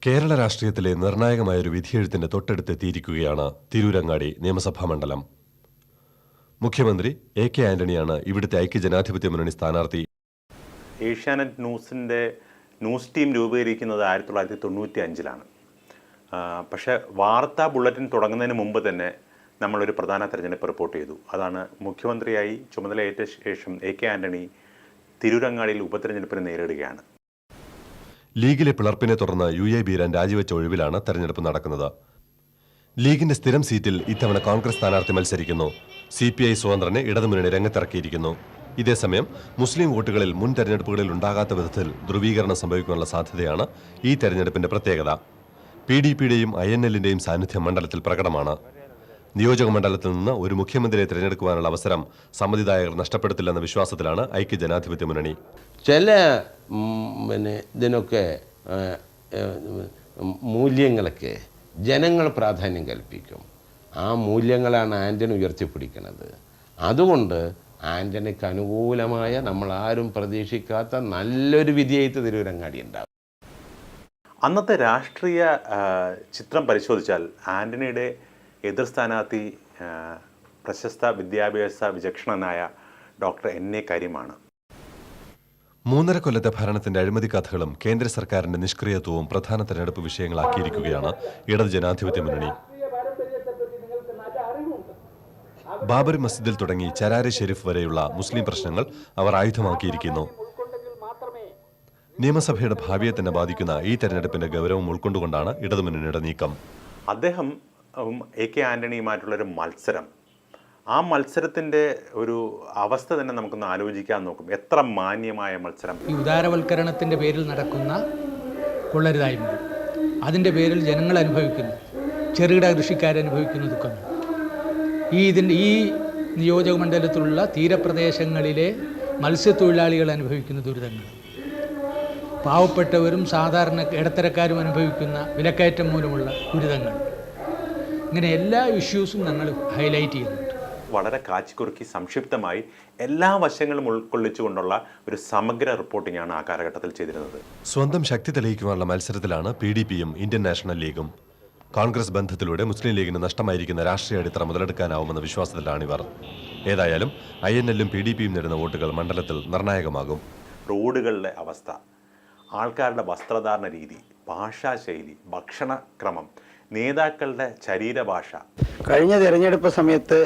കേരള രാഷ്ട്രീയത്തിലെ നിർണായകമായൊരു വിധിയെഴുത്തിന്റെ തൊട്ടടുത്തെത്തിയിരിക്കുകയാണ് തിരൂരങ്ങാടി നിയമസഭാ മണ്ഡലം. മുഖ്യമന്ത്രി AK ആന്റണിയാണ് ഇവിടുത്തെ ഐക്യജനാധിപത്യ മുന്നണി സ്ഥാനാർത്ഥി. ഏഷ്യാനെറ്റ് ന്യൂസിൻ്റെ ന്യൂസ് ടീം രൂപീകരിക്കുന്നത് 1995-ലാണ്. പക്ഷേ വാർത്താ ബുള്ളറ്റിൻ തുടങ്ങുന്നതിന് മുമ്പ് തന്നെ നമ്മളൊരു പ്രധാന തെരഞ്ഞെടുപ്പ് റിപ്പോർട്ട് ചെയ്തു. അതാണ് മുഖ്യമന്ത്രിയായി ചുമതലയേറ്റ ശേഷം AK ആന്റണി തിരൂരങ്ങാടിയിൽ ഉപതെരഞ്ഞെടുപ്പിന് നേരിടുകയാണ്. ലീഗിലെ പിളർപ്പിനെ തുടർന്ന് UA ബീരാൻ രാജിവെച്ച ഒഴിവിലാണ് തെരഞ്ഞെടുപ്പ് നടക്കുന്നത്. ലീഗിന്റെ സ്ഥിരം സീറ്റിൽ ഇത്തവണ കോൺഗ്രസ് സ്ഥാനാർത്ഥി മത്സരിക്കുന്നു. CPI സ്വതന്ത്രനെ ഇടതുമുന്നണി രംഗത്തിറക്കിയിരിക്കുന്നു. ഇതേസമയം മുസ്ലിം വോട്ടുകളിൽ മുൻ തെരഞ്ഞെടുപ്പുകളിൽ ഉണ്ടാകാത്ത വിധത്തിൽ ധ്രുവീകരണം സംഭവിക്കാനുള്ള സാധ്യതയാണ് ഈ തെരഞ്ഞെടുപ്പിന്റെ പ്രത്യേകത. PDPയുടെയും INLന്റെയും സാന്നിധ്യം മണ്ഡലത്തിൽ പ്രകടമാണ്. നിയോജക മണ്ഡലത്തിൽ നിന്ന് ഒരു മുഖ്യമന്ത്രിയെ തിരഞ്ഞെടുക്കുവാനുള്ള അവസരം സമ്മതിദായകർ നഷ്ടപ്പെടുത്തില്ലെന്ന വിശ്വാസത്തിലാണ് ഐക്യജനാധിപത്യ മുന്നണി. ചില ഇതിനൊക്കെ മൂല്യങ്ങളൊക്കെ ജനങ്ങൾ പ്രാധാന്യം കൽപ്പിക്കും. ആ മൂല്യങ്ങളാണ് ആന്റണി ഉയർത്തിപ്പിടിക്കുന്നത്. അതുകൊണ്ട് ആന്റണിക്ക് അനുകൂലമായ നമ്മളാരും പ്രതീക്ഷിക്കാത്ത നല്ലൊരു വിധിയായിട്ട് തിരൂരങ്ങാടി ഉണ്ടാകും. അന്നത്തെ രാഷ്ട്രീയ ചിത്രം പരിശോധിച്ചാൽ ആന്റണിയുടെ എതിർ സ്ഥാനാർത്ഥി പ്രശസ്ത വിദ്യാഭ്യാസ വിചക്ഷണനായ ഡോക്ടർ NA കരീമാണ്. 3.5 കൊല്ലത്തെ ഭരണത്തിന്റെ അഴിമതി കഥകളും കേന്ദ്ര സർക്കാരിന്റെ നിഷ്ക്രിയത്വവും പ്രധാന തെരഞ്ഞെടുപ്പ് വിഷയങ്ങളാക്കിയിരിക്കുകയാണ് ഇടത് ജനാധിപത്യ മുന്നണി. ബാബറി മസ്ജിദിൽ തുടങ്ങി ചരാരി ഷെരീഫ് വരെയുള്ള മുസ്ലിം പ്രശ്നങ്ങൾ അവർ ആയുധമാക്കിയിരിക്കുന്നു. നിയമസഭയുടെ ഭാവിയെ തന്നെ ബാധിക്കുന്ന ഈ തെരഞ്ഞെടുപ്പിന്റെ ഗൗരവം ഉൾക്കൊണ്ടുകൊണ്ടാണ് ഇടതുമുന്നണിയുടെ നീക്കം. അദ്ദേഹം AK ആന്റണിയുമായിട്ടുള്ളൊരു മത്സരം, ആ മത്സരത്തിൻ്റെ ഒരു അവസ്ഥ തന്നെ നമുക്കൊന്ന് ആലോചിക്കാൻ നോക്കും. എത്ര മാന്യമായ മത്സരം! ഈ ഉദാരവൽക്കരണത്തിൻ്റെ പേരിൽ നടക്കുന്ന കൊള്ളരുതായ്മ, അതിൻ്റെ പേരിൽ ജനങ്ങൾ അനുഭവിക്കുന്നു, ചെറുകിട കൃഷിക്കാരനുഭവിക്കുന്ന ദുഃഖങ്ങൾ, ഈ നിയോജക മണ്ഡലത്തിലുള്ള തീരപ്രദേശങ്ങളിലെ മത്സ്യത്തൊഴിലാളികൾ അനുഭവിക്കുന്ന ദുരിതങ്ങൾ, പാവപ്പെട്ടവരും സാധാരണ ഇടത്തരക്കാരും അനുഭവിക്കുന്ന വിലക്കയറ്റം മൂലമുള്ള ദുരിതങ്ങൾ, ഇങ്ങനെ എല്ലാ ഇഷ്യൂസും ഞങ്ങൾ ഹൈലൈറ്റ് ചെയ്യുന്നുണ്ട്. വളരെ കാച്ചിക്കുറുക്കി സംക്ഷിപ്തമായി എല്ലാ വശങ്ങളും ഉൾക്കൊള്ളിച്ചുകൊണ്ടുള്ള ഒരു സമഗ്ര റിപ്പോർട്ടിംഗാണ് ആ കാലഘട്ടത്തിൽ ചെയ്തിരുന്നത്. സ്വന്തം ശക്തി തെളിയിക്കുവാനുള്ള മത്സരത്തിലാണ് PDPയും ഇന്ത്യൻ നാഷണൽ ലീഗും. കോൺഗ്രസ് ബന്ധത്തിലൂടെ മുസ്ലിം ലീഗിന് നഷ്ടമായിരിക്കുന്ന രാഷ്ട്രീയ അടിത്തറ മുതലെടുക്കാനാവുമെന്ന വിശ്വാസത്തിലാണിവർ. ഏതായാലും INLും PDPയും നേടുന്ന വോട്ടുകൾ മണ്ഡലത്തിൽ നിർണായകമാകും. റോഡുകളുടെ അവസ്ഥ, ആൾക്കാരുടെ വസ്ത്രധാരണ രീതി, ഭാഷാശൈലി, ഭക്ഷണക്രമം, നേതാക്കളുടെ ശരീരഭാഷ. കഴിഞ്ഞ തെരഞ്ഞെടുപ്പ് സമയത്ത്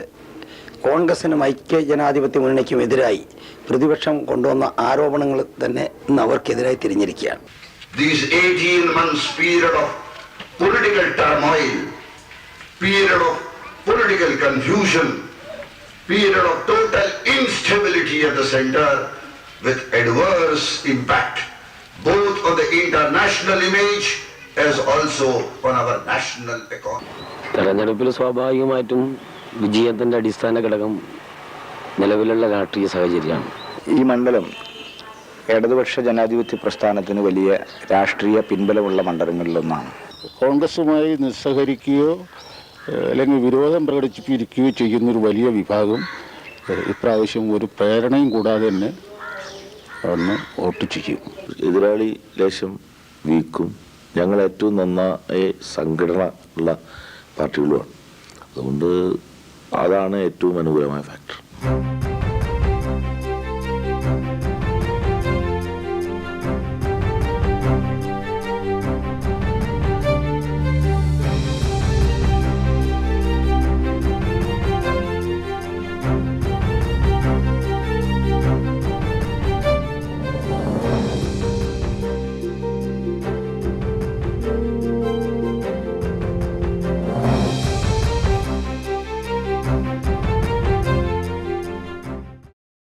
കോൺഗ്രസിനും ഐക്യജനാധിപത്യ മുന്നണിക്കും എതിരായി പ്രതിപക്ഷം കൊണ്ടുവന്ന ആരോപണങ്ങൾ തന്നെ ഇന്ന് അവർക്കെതിരായി തിരിഞ്ഞിരിക്കുകയാണ്. These 18 months period of political turmoil, period of political confusion, period of total instability at the center with adverse impact both on the international image as also on our national economy. തെരഞ്ഞെടുപ്പിൽ സ്വാഭാവികമായിട്ടും വിജയത്തിൻ്റെ അടിസ്ഥാന ഘടകം നിലവിലുള്ള രാഷ്ട്രീയ സാഹചര്യമാണ്. ഈ മണ്ഡലം ഇടതുപക്ഷ ജനാധിപത്യ പ്രസ്ഥാനത്തിന് വലിയ രാഷ്ട്രീയ പിൻബലമുള്ള മണ്ഡലങ്ങളിലൊന്നാണ്. കോൺഗ്രസുമായി നിസ്സഹരിക്കുകയോ അല്ലെങ്കിൽ വിരോധം പ്രകടിപ്പിക്കുകയോ ചെയ്യുന്നൊരു വലിയ വിഭാഗം ഇപ്രാവശ്യം ഒരു പ്രേരണയും കൂടാതെ തന്നെ അന്ന് വോട്ട് ചെയ്യും. എതിരാളി ലേശം വീക്കും, ഞങ്ങൾ ഏറ്റവും നന്നായി സംഘടന ഉള്ള പാർട്ടികളുമാണ്. അതുകൊണ്ട് അതാണ് ഏറ്റവും അനുകൂലമായ ഫാക്ടർ.